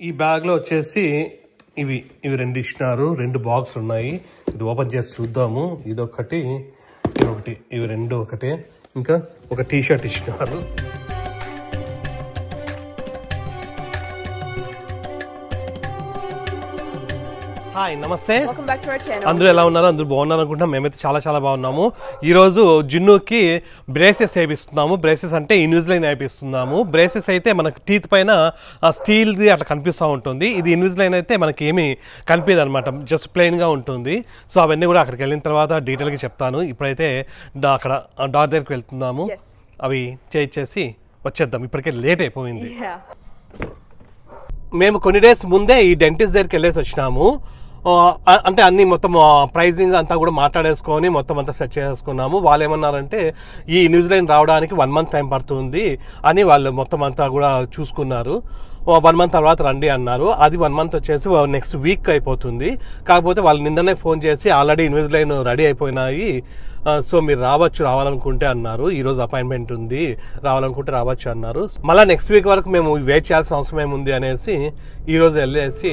ఈ బ్యాగ్లో వచ్చేసి ఇవి రెండు ఇచ్చినారు. 2 బాక్స్ ఉన్నాయి. ఇది ఓపెన్ చేసి చూద్దాము. ఇదొకటి, ఇదొకటి, ఇవి రెండు ఒకటే. ఇంకా ఒక టీ షర్ట్ ఇచ్చినారు. హాయ్, నమస్తే. అందరూ ఎలా ఉన్నారు? అందరూ బాగున్నారు అనుకుంటున్నాం. మేమైతే చాలా బాగున్నాము. ఈరోజు జిన్నుకి బ్రేసెస్ వేయిస్తున్నాము. బ్రేసెస్ అంటే ఇన్విజిలైన్ వేయిస్తున్నాము. బ్రేసెస్ అయితే మనకు టీత్ పైన స్టీల్ది అట్లా కనిపిస్తూ ఉంటుంది. ఇది ఇన్విజిలైన్ అయితే మనకి ఏమీ కనిపించదు అనమాట, జస్ట్ ప్లెయిన్గా ఉంటుంది. సో అవన్నీ కూడా అక్కడికి వెళ్ళిన తర్వాత డీటెయిల్గా చెప్తాను. ఇప్పుడైతే అక్కడ డార్ దగ్గరికి వెళ్తున్నాము. అవి చేసి వచ్చేద్దాం. ఇప్పటికే లేట్ అయిపోయింది. మేము కొన్ని డేస్ ముందే ఈ డెంటిస్ట్ దగ్గరికి వెళ్ళేసి వచ్చినాము. అంటే అన్నీ మొత్తం ప్రైజింగ్ అంతా కూడా మాట్లాడేసుకొని మొత్తం అంతా సెట్ చేసుకున్నాము. వాళ్ళు ఏమన్నారంటే ఈ న్యూజిలాండ్ రావడానికి 1 month టైం పడుతుంది అని వాళ్ళు మొత్తం అంతా కూడా చూసుకున్నారు. 1 month తర్వాత రండి అన్నారు. అది 1 month వచ్చేసి నెక్స్ట్ వీక్ అయిపోతుంది. కాకపోతే వాళ్ళు నిన్ననే ఫోన్ చేసి ఆల్రెడీ ఇన్విజిలైన్ రెడీ అయిపోయినాయి, సో మీరు రావాలనుకుంటే అన్నారు. ఈరోజు అపాయింట్మెంట్ ఉంది, రావాలనుకుంటే రావచ్చు అన్నారు. మళ్ళీ నెక్స్ట్ వీక్ వరకు మేము వెయిట్ చేయాల్సిన అవసరం ఏముంది అనేసి ఈరోజు వెళ్ళేసి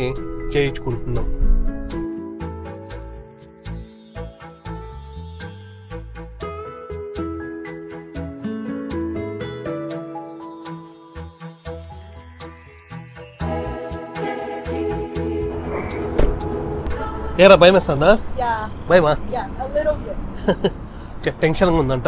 చేయించుకుంటున్నాం. ఏరా భయం వేస్తుందా? భయమా? టెన్షన్గా ఉందంట.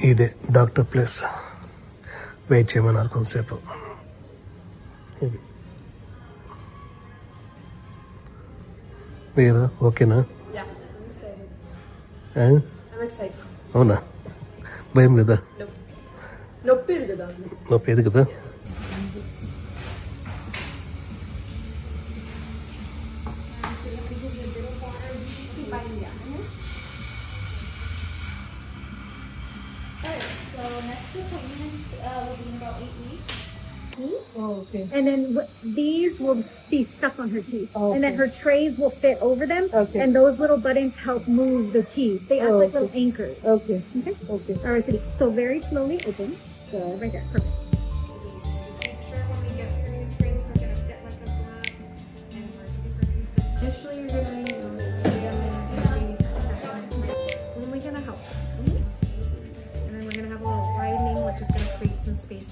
ఇదే డాక్టర్ ప్లేస్. వెయిట్ చేయమన్నారు కొంతసేపు. మీరు ఓకేనా? అవునా? భయం లేదా? నొప్పేది కదా. Oh, okay. And then these will be stuck on her teeth. Oh, okay. And then her trays will fit over them. Okay. And those little buttons help move the teeth. They act like little anchors. Okay. Okay? Okay. All right, so very slowly open. Good. Right there. Perfect. Make sure when we get through your trays, they're going to fit like a glove. And we're super consistent. Initially, you're going to and then we're going to help. And then we're going to have a little widening, which is going to create some space.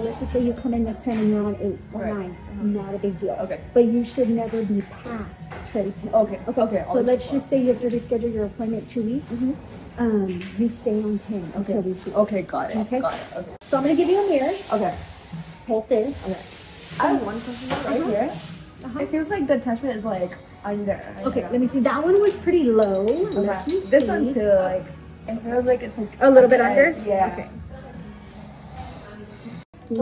Let's say you come in this time and you're on 8 or 9, not a big deal. Okay. But you should never be past tray 10. Okay. So let's just say you have to reschedule your appointment 2 weeks. You stay on 10 until we see. Okay, got it. Okay. So I'm gonna give you a mirror. Okay. Hold this. Okay. I have one question right here. It feels like the attachment is like under. Okay, let me see. That one was pretty low. Okay. This one too, like it feels like it's like a little bit under. Yeah. Okay.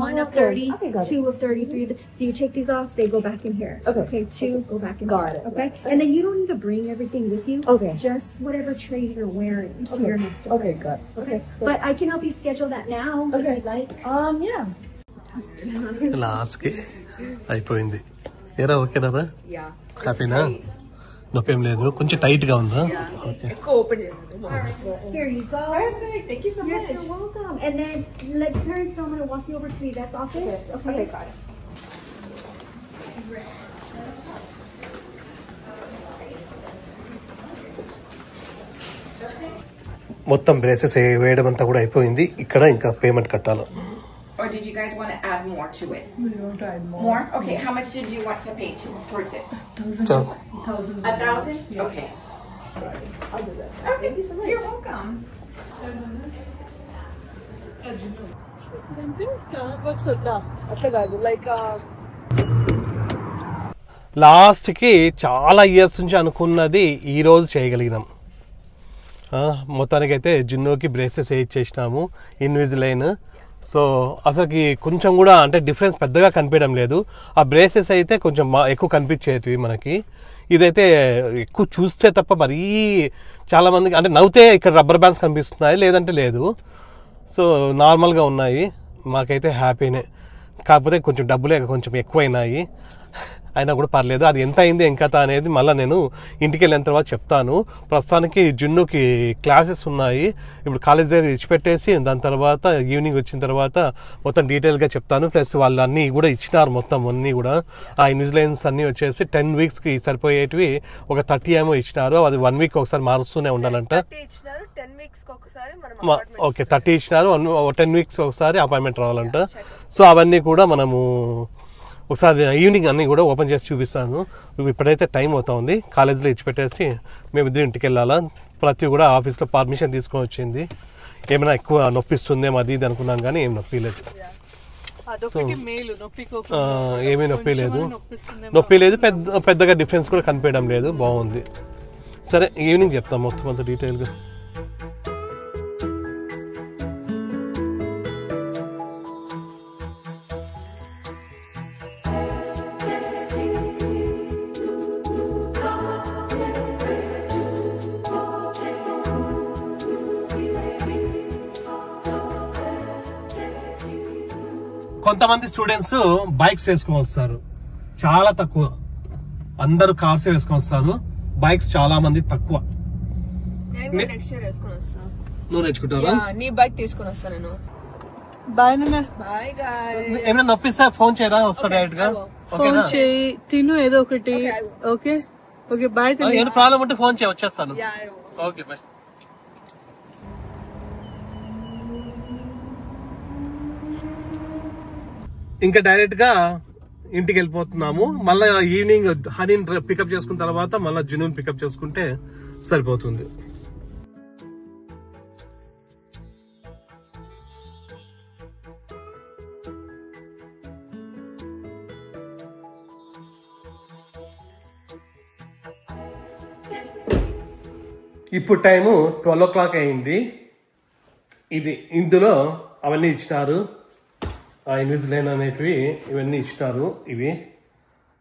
1 of 30, 2 of 33. So you take these off, they go back in here. Okay, 2 go back in here. Okay, and then you don't need to bring everything with you. Okay, just whatever tray you're wearing to your next appointment. Okay, good. Okay, but I can help you schedule that now. Okay, like yeah. Last కి అయిపోయింది. ఏరా ఓకేనా? Yeah. హ్యాపీనా? నొప్పేం లేదు, కొంచెం tight గా ఉందా? Okay. Here you go. Perfect. Thank you so much. You're welcome. And then let parents know I'm going to walk you over to the vet's office. Okay, got it. మొత్తం braces వేయడం అంతా కూడా అయిపోయింది. ఇక్కడ ఇంకా payment కట్టాలి. Or did you guys want to add more to it? We want to add more. More? Okay. How much did you want to pay towards it? 1,000. 1,000? Yeah. Okay. I'll do that. Okay. Thank you so much. You're welcome. లాస్ట్కి చాలా years నుంచి అనుకున్నది ఈరోజు చేయగలిగినాం. మొత్తానికైతే జిన్నుకి braces వేయించేసినాము, Invisalign. So అసలుకి కొంచెం కూడా అంటే డిఫరెన్స్ పెద్దగా కనిపించడం లేదు. ఆ బ్రేసెస్ అయితే కొంచెం ఎక్కువ కనిపించేటివి మనకి. ఇదైతే ఎక్కువ చూస్తే తప్ప మరీ చాలామందికి అంటే నవ్వుతే ఇక్కడ రబ్బర్ బ్యాండ్స్ కనిపిస్తున్నాయి, లేదంటే లేదు. సో నార్మల్గా ఉన్నాయి, మాకైతే హ్యాపీనే. కాకపోతే కొంచెం డబ్బులే కొంచెం ఎక్కువైనాయి, అయినా కూడా పర్లేదు. అది ఎంత అయింది ఏం కథ అనేది మళ్ళీ నేను ఇంటికి వెళ్ళిన తర్వాత చెప్తాను. ప్రస్తుతానికి జున్నుకి క్లాసెస్ ఉన్నాయి, ఇప్పుడు కాలేజ్ దగ్గర ఇచ్చిపెట్టేసి దాని తర్వాత ఈవినింగ్ వచ్చిన తర్వాత మొత్తం డీటెయిల్గా చెప్తాను. ప్లస్ వాళ్ళు అన్నీ కూడా ఇచ్చినారు, మొత్తం అన్నీ కూడా ఆ ఇన్విజిలెన్స్ అన్నీ వచ్చేసి 10 weeksకి సరిపోయేటివి ఒక 30 ఏమో ఇచ్చినారు. అది 1 week ఒకసారి మారుస్తూనే ఉండాలంట. ఓకే 30 ఇచ్చినారు, 10 weeks ఒకసారి అపాయింట్మెంట్ రావాలంట. సో అవన్నీ కూడా మనము ఒకసారి ఈవినింగ్ అన్నీ కూడా ఓపెన్ చేసి చూపిస్తాను. ఇప్పుడైతే టైం అవుతా ఉంది, కాలేజీలో ఇచ్చిపెట్టేసి మేమిద్దరు ఇంటికి వెళ్ళాలా. ప్రతి కూడా ఆఫీస్లో పర్మిషన్ తీసుకొని వచ్చింది. ఏమైనా ఎక్కువ నొప్పిస్తుందేమో అది ఇది అనుకున్నాం, కానీ ఏం నొప్పి లేదు. సో ఏమీ నొప్పి లేదు, పెద్దగా డిఫరెన్స్ కూడా కనిపించడం లేదు, బాగుంది. సరే ఈవినింగ్ చెప్తాం మొత్తం అంత డీటెయిల్గా. కొంతమంది స్టూడెంట్స్ బైక్స్ వేసుకొని వస్తారు, చాలా తక్కువ. అందరూ కార్స్ వేసుకొని వస్తారు, బైక్స్ చాలా మంది తక్కువ. నువ్వు నేర్చుకుంటావా? నీ బైక్ తీసుకొని వస్తా నేను. బాయ్ నాన్న. Bye guys. ఏమైనా నొప్పిస్తే ఫోన్ చేయరా, వస్తా డైరెక్ట్ గా. ఫోన్ చేయి, తిను ఏదో ఒకటి. Okay okay bye. ఏమైనా ప్రాబ్లం ఉంటే ఫోన్ చేయి, వచ్చేస్తాను. Okay bye. ఇంకా డైరెక్ట్ గా ఇంటికి వెళ్ళిపోతున్నాము. మళ్ళీ ఈవినింగ్ హనీని పికప్ చేసుకున్న తర్వాత మళ్ళీ జునూన్ పికప్ చేసుకుంటే సరిపోతుంది. ఇప్పుడు టైము 12 o'clock అయింది. ఇందులో అవన్నీ ఇచ్చినారు, ఆ ఇన్విజిలైన్ అనేటివి ఇవన్నీ ఇచ్చినారు.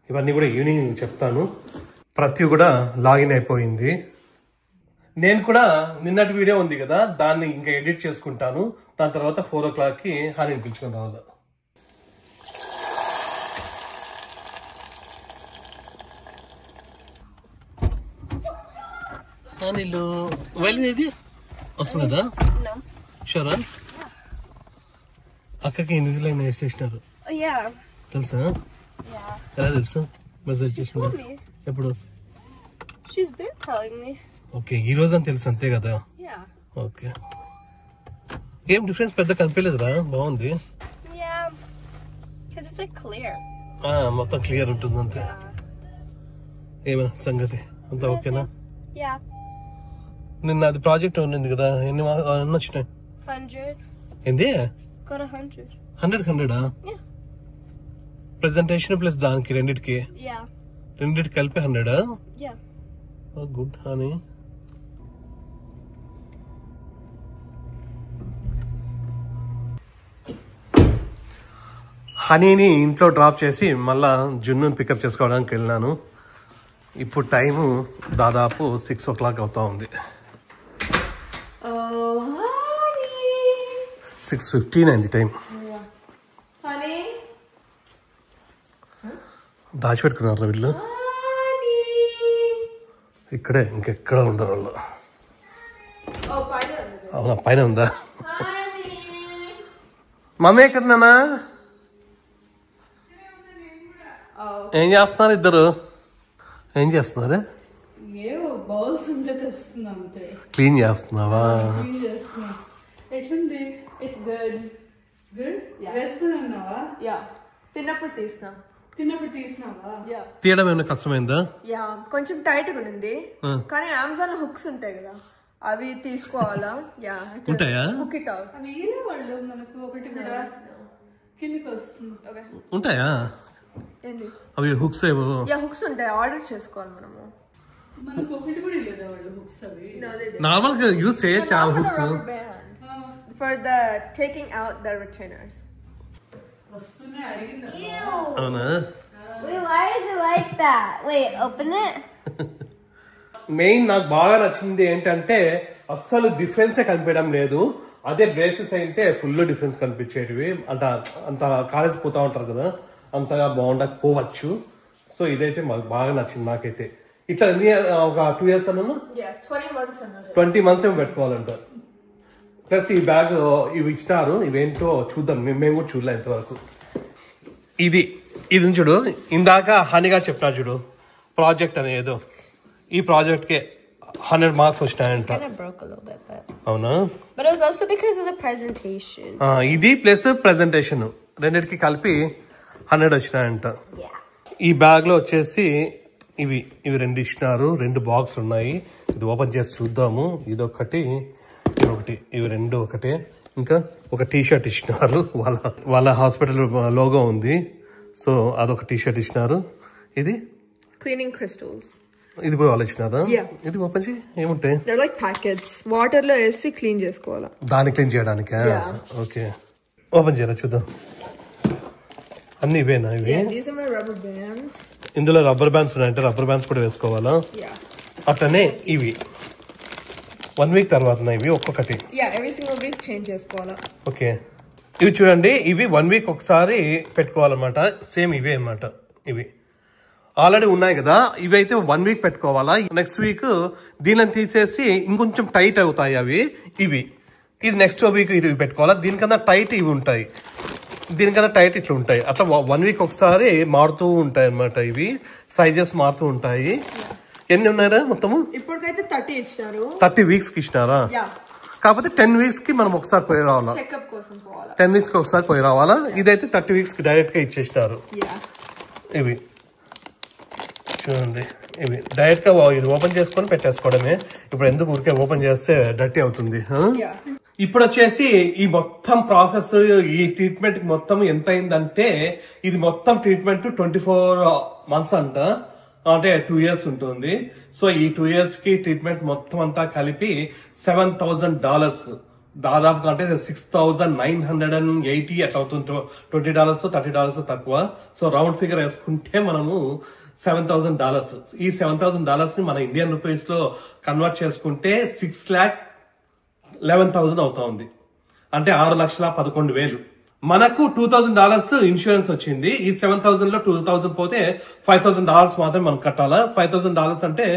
ఇవన్నీ కూడా ఈవినింగ్ చెప్తాను. ప్రతి కూడా లాగిన్ అయిపోయింది. నేను కూడా నిన్నటి వీడియో ఉంది కదా, దాన్ని ఇంకా ఎడిట్ చేసుకుంటాను. దాని తర్వాత 4 o'clockకి హాని పిలుచుకొని రావాలి. నీళ్ళు వెళ్ళి ఇది వస్తుందా? షూరా? అక్కకి ఇన్విజిలైన్ వేసేసినారు తెలుసా? ఎలా తెలుసు? మెసేజ్ చేసిన ఎప్పుడు? ఓకే ఈ రోజు అని తెలుసు అంతే కదా? ఓకే ఏం డిఫరెన్స్ పెద్ద కనిపించలేదురా, బాగుంది. మొత్తం క్లియర్ ఉంటుంది అంతే. ఏమా సంగతి అంతా ఓకేనా? నిన్న అది ప్రాజెక్ట్ ఉన్నింది కదా, ఎన్ని వచ్చినాయి? 100. ఏంది? Got 100. 100 ప్రెజెంటేషన్ ప్లస్ దానికి రెండిటికి కలిపి 100. Good honey. హనీని ఇంట్లో డ్రాప్ చేసి మళ్ళా జున్నుని పికప్ చేసుకోవడానికి వెళ్ళినాను. ఇప్పుడు టైము దాదాపు 6 o'clock అవుతా ఉంది. 6:15 అయింది టైం. దాచిపెట్టుకున్నారా వీళ్ళు? ఇక్కడే, ఇంకెక్కడ ఉండరు వాళ్ళు. అవునా పైన ఉందా? మమ్మీ ఎక్కడనా? ఏం చేస్తున్నారు ఇద్దరు? ఏం చేస్తున్నారు? క్లీన్ చేస్తున్నావా? తీయడం ఏమైనా కష్టమైందా? కొంచెం టైట్ గా ఉంది, కానీ అమెజాన్ లో హుక్స్ ఉంటాయి కదా, అవి తీసుకోవాలా? ఉంటాయా? ఉంటాయా అవి హుక్స్? హుక్స్ ఉంటాయి, ఆర్డర్ చేసుకోవాలి మనము. నార్మల్ గా యూస్ చేయొచ్చు ఆ hooks for the taking out the retainers. అవునా? Wait, why is it like that? Wait, open it. Main నాకు బాగా నచ్చింది ఏంటంటే అస్సలు డిఫరెన్సే కనిపించడం లేదు. అదే బ్రేసెస్ అయితే ఫుల్ డిఫరెన్స్ కనిపించేటివి. అంత కాలేజ్ పోతా ఉంటారు కదా, అంతగా బాగుండకపోవచ్చు. సో ఇదైతే మాకు బాగా నచ్చింది నాకైతే. ఇట్లా ఒక 2 years అన్నాను, 20 months ఏమో పెట్టుకోవాలంట. ప్లస్ ఈ బ్యాగ్ ఇవి ఇచ్చినారు, ఇవేంటో చూద్దాం, మేము కూడా చూడలే ఇంతవరకు. ఇది చూడు, ఇందాక హనీగా చెప్పినా చూడు ప్రాజెక్ట్ అని ఏదో, ఈ ప్రాజెక్ట్ కే 100 marks వచ్చినాయంట. అవునా? But it was also because of the presentation. ఇది ప్లస్ ప్రెజెంటేషన్ రెండింటికి కలిపి 100 వచ్చినాయంట. ఈ బ్యాగ్ లో వచ్చేసి ఇవి 2 ఇచ్చినారు, 2 బాక్స్ ఉన్నాయి. ఇది ఓపెన్ చేసి చూద్దాము. ఇదొకటి, ఇదొకటి, ఇవి 2 ఒకటే. ఇంకా ఒక టీ-షర్ట్ ఇచ్చినారు, వాళ్ళ హాస్పిటల్ లోగో ఉంది. సో అదొక టీ-షర్ట్ ఇచ్చినారు. ఇది క్లీనింగ్ క్రిస్టల్స్, ఇది కూడా వాళ్ళు ఇచ్చినారా? ఇది ఓపెన్ చేయి, ఏముంటాయి? లైక్ ప్యాకెట్స్, వాటర్ లో వేసి క్లీన్ చేసుకోవాలా, దాన్ని క్లీన్ చేయడానికా? ఓకే, ఓపెన్ చేయరా చూద్దాం. అన్ని ఇవేనా ఇవి? ఇందులో రబ్బర్ బ్యాండ్స్ ఉన్నాయంటే రబ్బర్ బ్యాండ్స్ కూడా వేసుకోవాలా? అట్లనే ఇవి 1 week తర్వాత ఇవి ఒక్కొక్కటి every single week చేంజ్ చేసుకోవాలా. ఓకే, ఇవి చూడండి, ఇవి 1 week ఒకసారి పెట్టుకోవాలన్నమాట. సేమ్ ఇవే అన్నమాట. ఇవి ఆల్రెడీ ఉన్నాయి కదా, ఇవి అయితే 1 week పెట్టుకోవాలా. నెక్స్ట్ వీక్ దీనిని తీసేసి ఇంకొంచెం టైట్ అవుతాయి అవి. ఇది నెక్స్ట్ వీక్ ఇవి పెట్టుకోవాలా. దీనికన్నా టైట్ ఇవి ఉంటాయి, దీనికన్నా టైట్ ఇట్లా ఉంటాయి. అట్లా 1 week ఒకసారి మారుతూ ఉంటాయి అన్నమాట. ఇవి సైజెస్ మారుతూ ఉంటాయి. ఎన్ని ఉన్నారా మొత్తము? ఇప్పటికైతే 30 ఇచ్చినారు. 30 weeks కి ఇచ్చినారా? కాకపోతే 10 weeks కి మనం ఒకసారి పోయి రావాలా, 10 weeks కి ఒకసారి పోయి రావాలా. ఇదైతే 30 weeks కి డైరెక్ట్ గా ఇచ్చేసినారు. ఇవి చూడండి, ఇవి డైరెక్ట్ గా ఇది ఓపెన్ చేసుకొని పెట్టేసుకోవడమే. ఇప్పుడు ఎందుకు ఊరికే ఓపెన్ చేస్తే డర్టీ అవుతుంది. ఇప్పుడు వచ్చేసి ఈ మొత్తం ప్రాసెస్, ఈ ట్రీట్మెంట్ మొత్తం ఎంత అయిందంటే, ఇది మొత్తం ట్రీట్మెంట్ 24 months అంట, అంటే 2 years ఉంటుంది. సో ఈ 2 years కి ట్రీట్మెంట్ మొత్తం అంతా కలిపి $7,000 దాదాపుగా, అంటే $6,980 అట్లా అవుతుంది. $20 $30 తక్కువ. సో రౌండ్ ఫిగర్ వేసుకుంటే మనము $7,000. ఈ $7,000 ని మన ఇండియన్ రూపీస్ లో కన్వర్ట్ చేసుకుంటే 6,11,000 అవుతా ఉంది. అంటే 6,11,000. మనకు $2,000 ఇన్సూరెన్స్ వచ్చింది. ఈ 7,000 లో 2,000 పోతే $5,000 మాత్రమే మనం కట్టాలా. $5,000 అంటే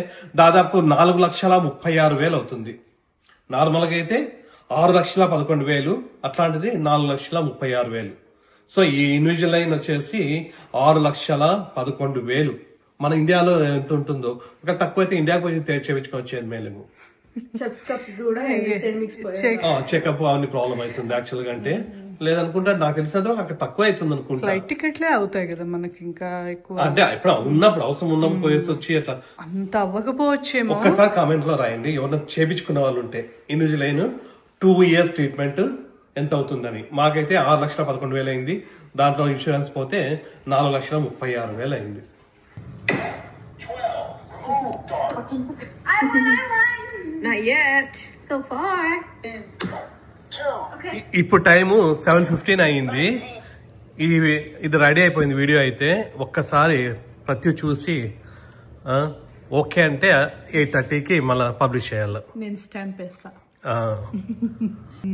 దాదాపు 4,36,000 అవుతుంది. నార్మల్ గా అయితే 6,11,000, అట్లాంటిది 4,36,000. సో ఈ ఇన్విజిలైన్ వచ్చేసి 6,11,000. మన ఇండియాలో ఎంత ఉంటుందో, ఒక తక్కువ అయితే ఇండియాకి పోయి చేయించుకోవచ్చు మేలేము. చెకప్ అవన్నీ ప్రాబ్లం అవుతుంది యాక్చువల్ గా. అంటే లేదనుకుంటా, నాకు తెలిసినంత అక్కడ తక్కువ అవుతుంది అనుకుంటా. ఫ్లైట్ టికెట్లే అవుతాయి కదా మనకి, ఇంకా ఎక్కువ అంటే ఇప్పుడు ఉన్నప్పుడు అవసరం ఉన్నప్పుడు పోయేసి వచ్చి అట్లా అంత అవ్వకపోవచ్చేమో. ఒక్కసారి కామెంట్ లో రాయండి ఎవరైనా చేపించుకున్న వాళ్ళు ఉంటే, ఇన్విజిలైన్ 2 years ట్రీట్మెంట్ ఎంత అవుతుందని. మాకైతే 6,11,000 అయింది. దాంట్లో ఇన్సూరెన్స్ పోతే 4,36,000 అయింది. Not yet. So far. ఇప్పుడు టైము 7:15 అయింది. ఇది రెడీ అయిపోయింది వీడియో అయితే. ఒక్కసారి ప్రతి చూసి ఓకే అంటే 8:30కి మళ్ళీ పబ్లిష్ చేయాలి. నేను స్టాంప్ వేస్తా.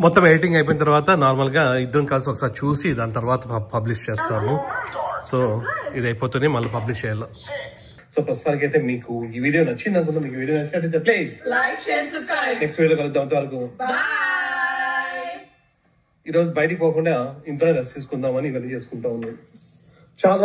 మొత్తం ఎడిటింగ్ అయిపోయిన తర్వాత నార్మల్ గా ఇద్దరం కలిసి ఒకసారి చూసి దాని తర్వాత పబ్లిష్ చేస్తాము. సో ఇది అయిపోతుంది, మళ్ళీ పబ్లిష్ చేయాలి. సో ప్రస్తుతానికి అయితే మీకు ఈ వీడియో నచ్చింది అనుకుంటా. మీకు వీడియో నచ్చినట్లయితే please like, share, subscribe. Next video కలుద్దాం. అంతవరకు ఈ రోజు బయటికి పోకుండా ఇంట్లో రెస్ట్ తీసుకుందామని ఇవన్నీ చేసుకుంటా ఉన్నాను. చాలా